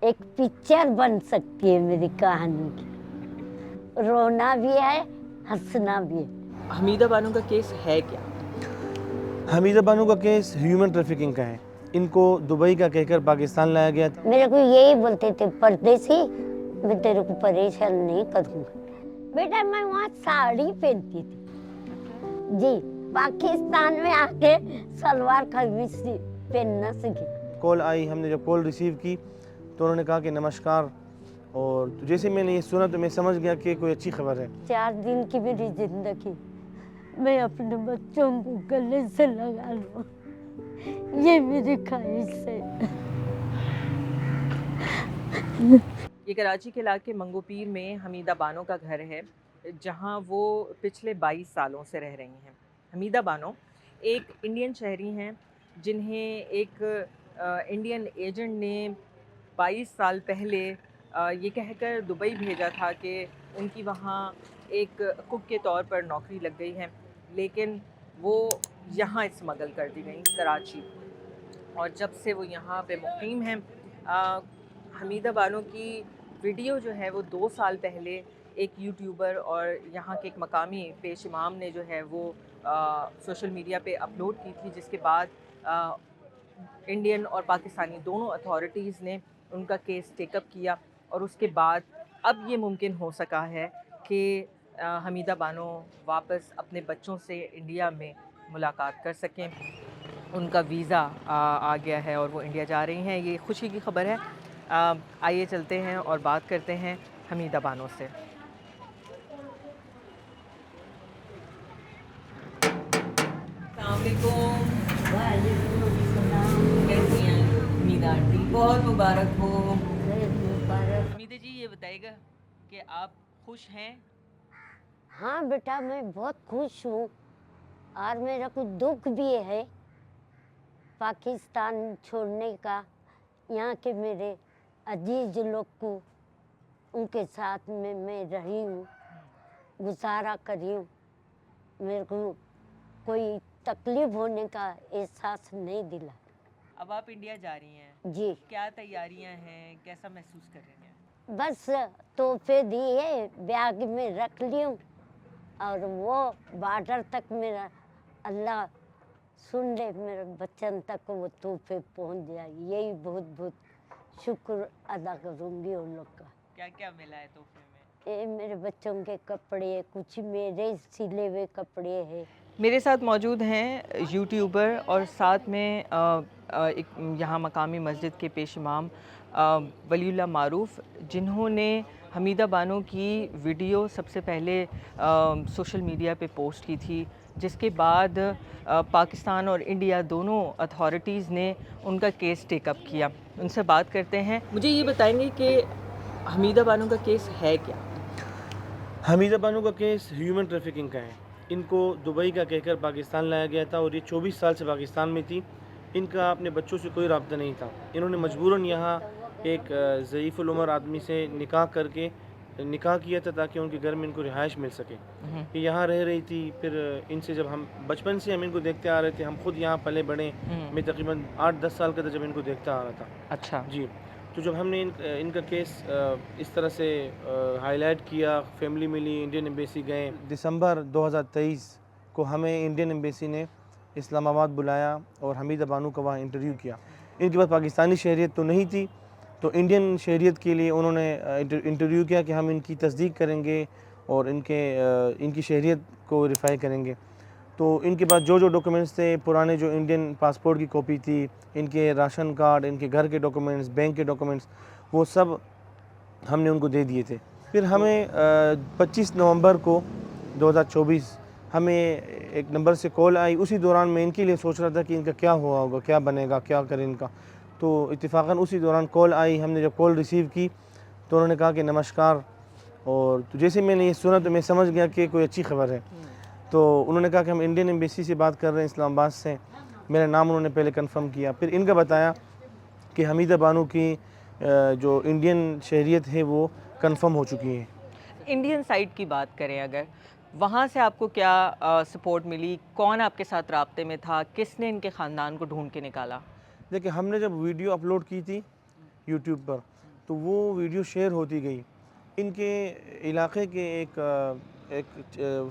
एक पिक्चर बन सकती है मेरी कहानी की। रोना भी है, हंसना भी है। हमीदा बानो का केस है क्या? हमीदा बानो का केस ह्यूमन ट्रैफिकिंग का है। इनको दुबई का कहकर पाकिस्तान लाया गया था। मेरे को यही बोलते थे, परदेसी मैं तेरे को परेशान नहीं करूंगा। बेटा मैं वहाँ साड़ी पहनती थी जी, पाकिस्तान में आके सलवार कमीज पहनना सीखी। कॉल आई, हमने जब कॉल रिसीव की तो उन्होंने कहा कि नमस्कार, और तो जैसे मैंने ये सुना तो मैं समझ गया कि कोई अच्छी खबर है। 4 दिन की मेरी जिंदगी मैं अपने बच्चों को गले से लगा लूं, ये मेरी ख्वाहिश है। ये कराची के इलाके मंगोपीर में हमीदा बानो का घर है, जहां वो पिछले 22 सालों से रह रही हैं। हमीदा बानो एक इंडियन शहरी हैं जिन्हें एक इंडियन एजेंट ने 22 साल पहले ये कहकर दुबई भेजा था कि उनकी वहाँ एक कुक के तौर पर नौकरी लग गई है, लेकिन वो यहाँ स्मगल कर दी गई कराची। और जब से वो यहाँ पे मुकीम हैं, हमीदा बानो की वीडियो जो है वो 2 साल पहले एक यूट्यूबर और यहाँ के एक मकामी पेश इमाम ने जो है वो सोशल मीडिया पे अपलोड की थी, जिसके बाद इंडियन और पाकिस्तानी दोनों अथॉरिटीज़ ने उनका केस टेकअप किया, और उसके बाद अब ये मुमकिन हो सका है कि हमीदा बानो वापस अपने बच्चों से इंडिया में मुलाकात कर सकें। उनका वीज़ा आ गया है और वो इंडिया जा रही हैं, ये खुशी की खबर है। आइए चलते हैं और बात करते हैं हमीदा बानो से। कैसी हैं हमीदा आंटी? बहुत मुबारक हो। हमीदा जी, ये बताइएगा कि आप खुश हैं? हाँ बेटा मैं बहुत खुश हूँ, और मेरा कुछ दुख भी है पाकिस्तान छोड़ने का। यहाँ के मेरे अजीज लोग को, उनके साथ में मैं रही हूँ, गुजारा करी हूँ। मेरे को कोई तकलीफ होने का एहसास नहीं दिला। अब आप इंडिया जा रही हैं जी, क्या तैयारियां हैं, कैसा महसूस कर रही हैं? बस तोहफे दिए, बैग में रख ली हूँ, और वो बॉर्डर तक मेरा अल्लाह सुन ले, मेरे बच्चन तक वो तोहफे पहुँच जाए, यही बहुत बहुत शुक्र अदा करूँगी उन लोग का। क्या क्या मिला है तोहफे में? ये मेरे बच्चों के कपड़े, कुछ मेरे सिले हुए कपड़े हैं। मेरे साथ मौजूद हैं यूट्यूबर और साथ में एक यहाँ मकामी मस्जिद के पेश इमाम वलीउल्लाह मारूफ, जिन्होंने हमीदा बानो की वीडियो सबसे पहले सोशल मीडिया पे पोस्ट की थी, जिसके बाद पाकिस्तान और इंडिया दोनों अथॉरिटीज़ ने उनका केस टेकअप किया। उनसे बात करते हैं। मुझे ये बताएंगे कि हमीदा बानो का केस है क्या? हमीदा बानो का केस ह्यूमन ट्रैफिकिंग का है। इनको दुबई का कहकर पाकिस्तान लाया गया था और ये 24 साल से पाकिस्तान में थी। इनका अपने बच्चों से कोई रब्ता नहीं था। इन्होंने मजबूरन यहाँ एक ज़ईफ़ुल उमर आदमी से निकाह किया था ताकि उनके घर में इनको रिहाइश मिल सके। ये यहाँ रह रही थी। फिर इनसे जब हम बचपन से हम इनको देखते आ रहे थे, हम खुद यहाँ पले बड़े। मैं तकरीबन 8-10 साल का था जब इनको देखता आ रहा था। अच्छा जी, तो जब हमने इनका केस इस तरह से हाईलाइट किया, फैमिली मिली, इंडियन एम्बेसी गए। दिसंबर 2023 को हमें इंडियन एम्बेसी ने इस्लामाबाद बुलाया और हमीदा बानो का वहाँ इंटरव्यू किया। इनके पास पाकिस्तानी शहरियत तो नहीं थी, तो इंडियन शहरियत के लिए उन्होंने इंटरव्यू किया कि हम इनकी तस्दीक करेंगे और इनकी शहरियत को वेरीफाई करेंगे। तो इनके पास जो जो डॉक्यूमेंट्स थे, पुराने जो इंडियन पासपोर्ट की कॉपी थी, इनके राशन कार्ड, इनके घर के डॉक्यूमेंट्स, बैंक के डॉक्यूमेंट्स, वो सब हमने उनको दे दिए थे। फिर हमें 25 नवंबर को 2024 हमें एक नंबर से कॉल आई। उसी दौरान मैं इनके लिए सोच रहा था कि इनका क्या हुआ होगा, क्या बनेगा, क्या करें इनका। तो इत्तेफाकन उसी दौरान कॉल आई। हमने जब कॉल रिसीव की तो उन्होंने कहा कि नमस्कार, और तो जैसे मैंने ये सुना तो मैं समझ गया कि कोई अच्छी खबर है। तो उन्होंने कहा कि हम इंडियन एम्बेसी से बात कर रहे हैं, इस्लामाबाद से। मेरा नाम उन्होंने पहले कंफर्म किया, फिर इनका बताया कि हमीदा बानो की जो इंडियन शहरियत है वो कंफर्म हो चुकी है। इंडियन साइड की बात करें अगर, वहाँ से आपको क्या सपोर्ट मिली? कौन आपके साथ राब्ते में था? किसने इनके ख़ानदान को ढूंढ के निकाला? देखिए, हमने जब वीडियो अपलोड की थी यूट्यूब पर, तो वो वीडियो शेयर होती गई। इनके इलाके के एक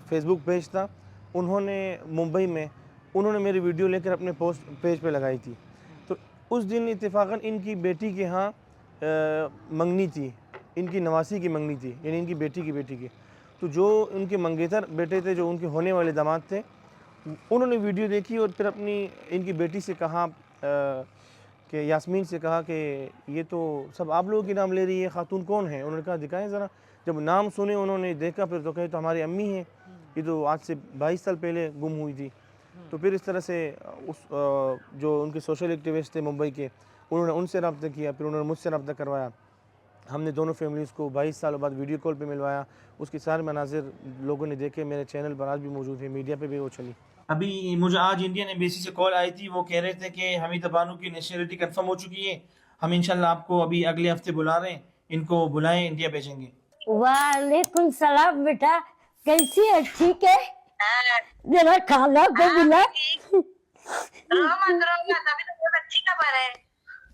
फेसबुक पेज था, उन्होंने मुंबई में उन्होंने मेरी वीडियो लेकर अपने पोस्ट पेज पे लगाई थी। तो उस दिन इत्तेफाकन इनकी बेटी के यहाँ मंगनी थी, इनकी नवासी की मंगनी थी, यानी इनकी बेटी की। तो जो उनके मंगेतर बेटे थे, जो उनके होने वाले दामाद थे, उन्होंने वीडियो देखी और फिर अपनी इनकी बेटी से कहा कि यास्मीन से कहा कि ये तो सब आप लोगों के नाम ले रही है, खातून कौन है? उन्होंने कहा दिखाएं ज़रा। जब नाम सुने उन्होंने देखा, फिर तो कहे तो हमारी अम्मी हैं, ये तो आज से 22 साल पहले गुम हुई थी। तो फिर इस तरह से जो उनके सोशल एक्टिविस्ट थे मुंबई के, उन्होंने उनसे रब्ता किया, फिर उन्होंने मुझसे रब्ता करवाया। हमने दोनों फैमिलीज़ को 22 सालों बाद वीडियो कॉल पे मिलवाया। उसके सारे मनाजिर लोगों ने देखे, मेरे चैनल पर आज भी मौजूद है, मीडिया पे भी वो चली। अभी मुझे आज इंडियन एम्बेसी से कॉल आई थी, वो कह रहे थे कि हमीदा बानो की नेशनलिटी कंफर्म हो चुकी है। हम इंशाल्लाह आपको अभी अगले हफ्ते बुला रहे हैं, इनको बुलाएं, इंडिया भेजेंगे। वालेकुम सलाम बेटा, कैसी है? ठीक है? जरा खाना को मिला। रो मत रो मत, अभी तो बहुत अच्छी खबर है,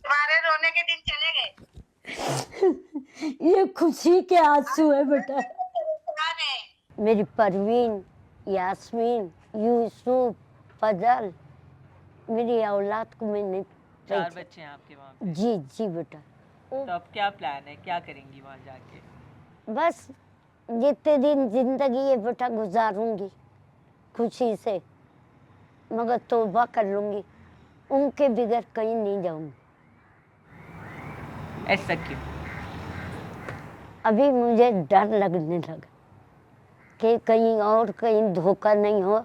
तुम्हारे रोने के दिन चले गए। ये खुशी के आंसू है बेटा। कौन है? मेरी परवीन, यास्मीन, यूसुफ, फजल, मेरी औलाद को मैंने 4 बच्चे हैं आपके वहाँ पे। जी जी बेटा। तो अब क्या प्लान है, क्या करेंगी वहाँ जाके? बस जितने दिन जिंदगी है बेटा गुजारूंगी खुशी से, मगर तौबा कर लूंगी, उनके बगैर कहीं नहीं जाऊंगी। ऐसा क्यों? अभी मुझे डर लगने लगा कि कहीं और कहीं धोखा नहीं हो,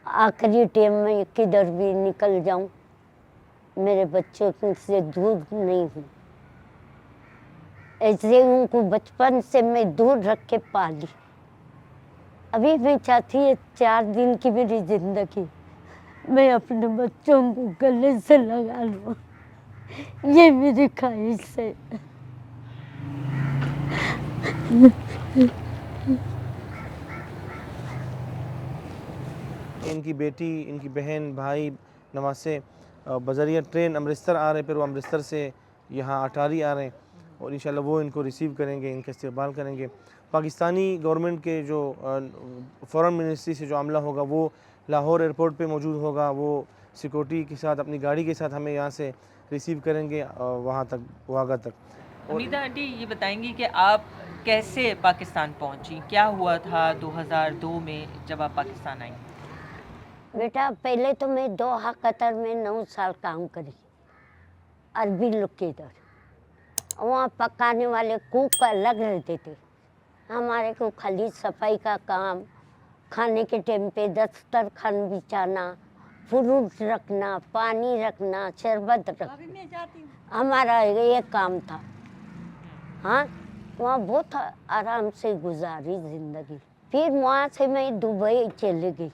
आखिरी टाइम में किधर भी निकल जाऊं, मेरे बच्चों से दूर नहीं हूँ। ऐसे उनको बचपन से मैं दूर रख के पाली। अभी मैं चाहती है 4 दिन की मेरी जिंदगी मैं अपने बच्चों को गले से लगा लूं, ये मेरी ख्वाहिश है। इनकी बेटी, इनकी बहन, भाई, नवासे बजरिया ट्रेन अमृतसर आ रहे हैं, फिर वो अमृतसर से यहाँ अटारी आ रहे हैं और इंशाल्लाह वो इनको रिसीव करेंगे, इनका इस्तेमाल करेंगे। पाकिस्तानी गवर्नमेंट के जो फॉरेन मिनिस्ट्री से जो अमला होगा वो लाहौर एयरपोर्ट पे मौजूद होगा, वो सिक्योरिटी के साथ अपनी गाड़ी के साथ हमें यहाँ से रिसीव करेंगे वहाँ तक, वागा तक। हमीदा आंटी, ये बताएंगी कि आप कैसे पाकिस्तान पहुंची, क्या हुआ था 2002 में जब आप पाकिस्तान आई? बेटा पहले तो मैं दोहा कतर में 9 साल काम करी, अरबी लोग के इधर। वहाँ पकाने वाले कुक अलग रहते थे, हमारे को खाली सफाई का काम, खाने के टाइम पे दस्तरखान बिछाना, फ्रूट रखना, पानी रखना, शरबत रखना, हमारा ये काम था। हाँ, वहाँ बहुत आराम से गुजारी जिंदगी। फिर वहाँ से मैं दुबई चली गई,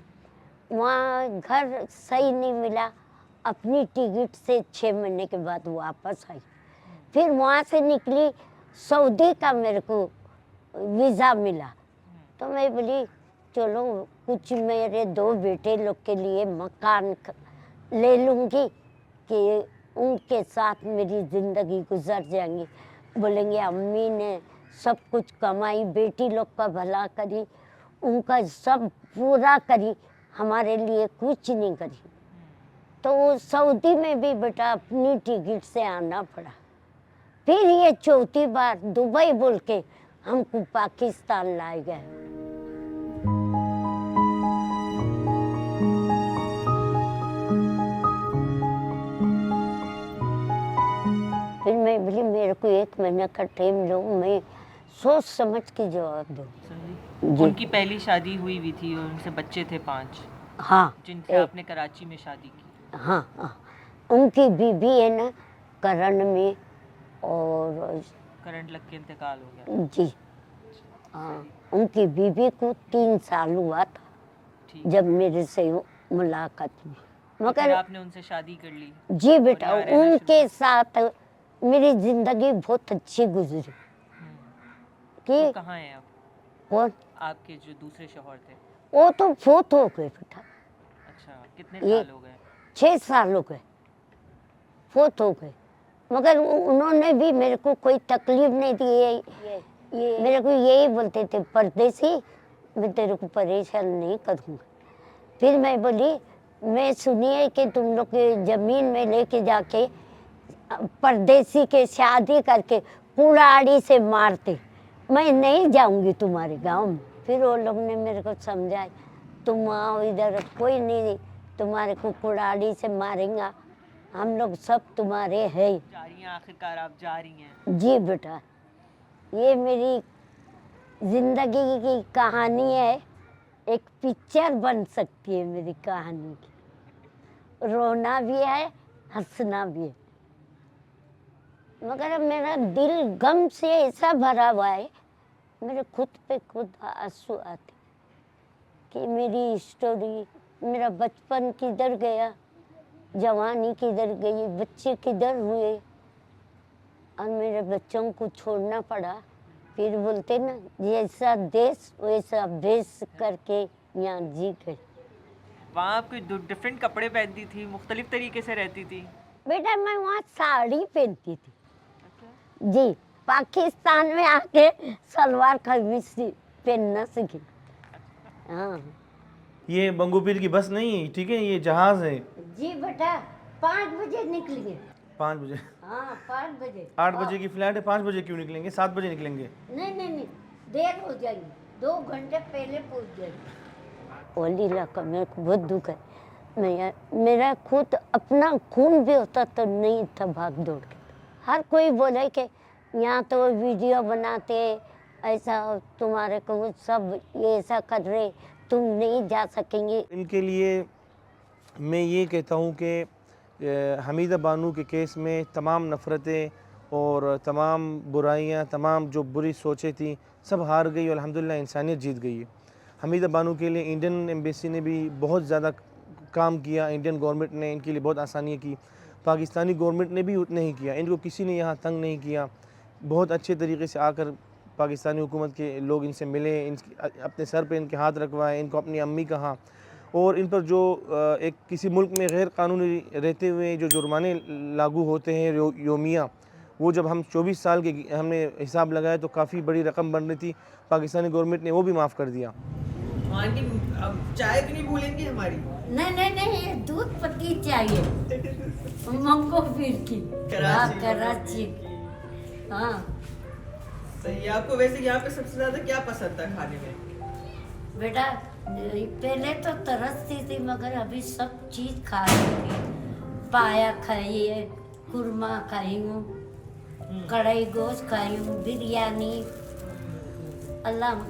वहाँ घर सही नहीं मिला, अपनी टिकट से 6 महीने के बाद वापस आई। फिर वहाँ से निकली, सऊदी का मेरे को वीज़ा मिला, तो मैं बोली चलो कुछ मेरे 2 बेटे लोग के लिए मकान ले लूँगी कि उनके साथ मेरी ज़िंदगी गुजर जाएंगी। बोलेंगे अम्मी ने सब कुछ कमाई, बेटी लोग का भला करी, उनका सब पूरा करी, हमारे लिए कुछ नहीं करी। तो सऊदी में भी बेटा अपनी टिकट से आना पड़ा। फिर ये 4थी बार दुबई बोल के हमको पाकिस्तान लाए गए। फिर मैं बोली मेरे को 1 महीने का टाइम लो, मैं सोच समझ के जवाब दूँ। उनकी पहली शादी हुई भी थी और उनसे बच्चे थे 5, हाँ, जिनसे आपने कराची में शादी की। हाँ हाँ, उनकी बीबी है ना करण में, और करंट लग के इंतकाल हो गया। जी हाँ, उनकी बीबी को 3 साल हुआ था ठीक। जब मेरे से मुलाकात हुई, फिर मगर आपने उनसे शादी कर ली? जी बेटा और यहाँ रहना शुरू उनके साथ मेरी जिंदगी बहुत अच्छी गुजरी। कि तो कहाँ हैं अब कौन? आपके जो दूसरे शौहर थे? वो तो फोत हो गए बेटा, अच्छा, कितने ये साल हो गए? 6 साल हो गए, फोत हो गए। मगर उन्होंने भी मेरे को कोई तकलीफ नहीं दी है। मेरे को यही बोलते थे, परदेसी मैं तेरे को परेशान नहीं करूँगा। फिर मैं बोली, मैं सुनी है कि तुम लोग के जमीन में लेके जाके परदेसी के शादी करके कुल्हाड़ी से मारते, मैं नहीं जाऊंगी तुम्हारे गांव में। फिर वो लोग ने मेरे को समझाया, तुम आओ इधर, कोई नहीं तुम्हारे को कुल्हाड़ी से मारेगा, हम लोग सब तुम्हारे हैं। जा रही हैं, आखिरकार आप जा रही हैं। जी बेटा, ये मेरी जिंदगी की कहानी है, एक पिक्चर बन सकती है मेरी कहानी की। रोना भी है, हंसना भी है, मगर मेरा दिल गम से ऐसा भरा हुआ है, मेरे खुद पे खुद आंसू आते कि मेरी स्टोरी, मेरा बचपन किधर गया, जवानी किधर गई, बच्चे किधर हुए, और मेरे बच्चों को छोड़ना पड़ा। फिर बोलते ना, जैसा देश वैसा भेष करके यहाँ जी गई। वहाँ आप कोई डिफरेंट कपड़े पहनती थी, मुख्तलिफ तरीके से रहती थी? बेटा मैं वहाँ साड़ी पहनती थी। जी, पाकिस्तान में आके सलवार कमीज पहनना सीखी। हाँ, ये बंगोपीर की बस नहीं है, ठीक है, ये जहाज है। जी बेटा, 5 बजे निकलेंगे। 5 बजे? हाँ 5 बजे। 8 बजे की फ्लाइट है, 5 बजे क्यों निकलेंगे? 7 बजे निकलेंगे। नहीं, देर हो जाएगी, 2 घंटे पहले पहुँच जाएगी। ओली इलाका मेरे को बहुत दुख है। मेरा खुद अपना खून भी होता तो नहीं था भाग दौड़ के। हर कोई बोले कि यहाँ तो वीडियो बनाते, ऐसा तुम्हारे को सब ये ऐसा कर रहे, तुम नहीं जा सकेंगे। इनके लिए मैं ये कहता हूँ कि हमीदा बानो के केस में तमाम नफ़रतें और तमाम बुराइयाँ, तमाम जो बुरी सोचें थी, सब हार गई और अल्हम्दुलिल्लाह इंसानियत जीत गई है। हमीदा बानो के लिए इंडियन एम्बेसी ने भी बहुत ज़्यादा काम किया, इंडियन गवर्नमेंट ने इनके लिए बहुत आसानियाँ की, पाकिस्तानी गवर्नमेंट ने भी उतना ही किया। इनको किसी ने यहाँ तंग नहीं किया, बहुत अच्छे तरीके से आकर पाकिस्तानी हुकूमत के लोग इनसे मिले, अपने सर पे इनके हाथ रखवाए, इनको अपनी अम्मी कहा, और इन पर जो एक किसी मुल्क में गैर कानूनी रहते हुए जो जुर्माने लागू होते हैं योमिया, वो जब हम 24 साल के हमने हिसाब लगाया तो काफ़ी बड़ी रकम बन रही थी। पाकिस्तानी गवर्नमेंट ने वो भी माफ़ कर दिया। आंटी अब चाय तो नहीं भूलेंगी हमारी? नहीं, ये दूध पत्ती चाहिए मंगोपीर की, कराची की। हाँ सही। आपको वैसे यहाँ पे सबसे ज़्यादा क्या पसंद था खाने में? बेटा, पहले तो तरसती थी, मगर अभी सब चीज़ खा रही थी। पाया खाई है, कुरमा खाई हूँ, कढ़ाई गोश्त खाई हूँ, बिरयानी, अल्लाह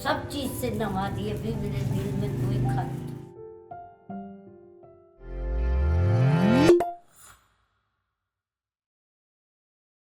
सब चीज़ से नवा दिए। भी मेरे दिल में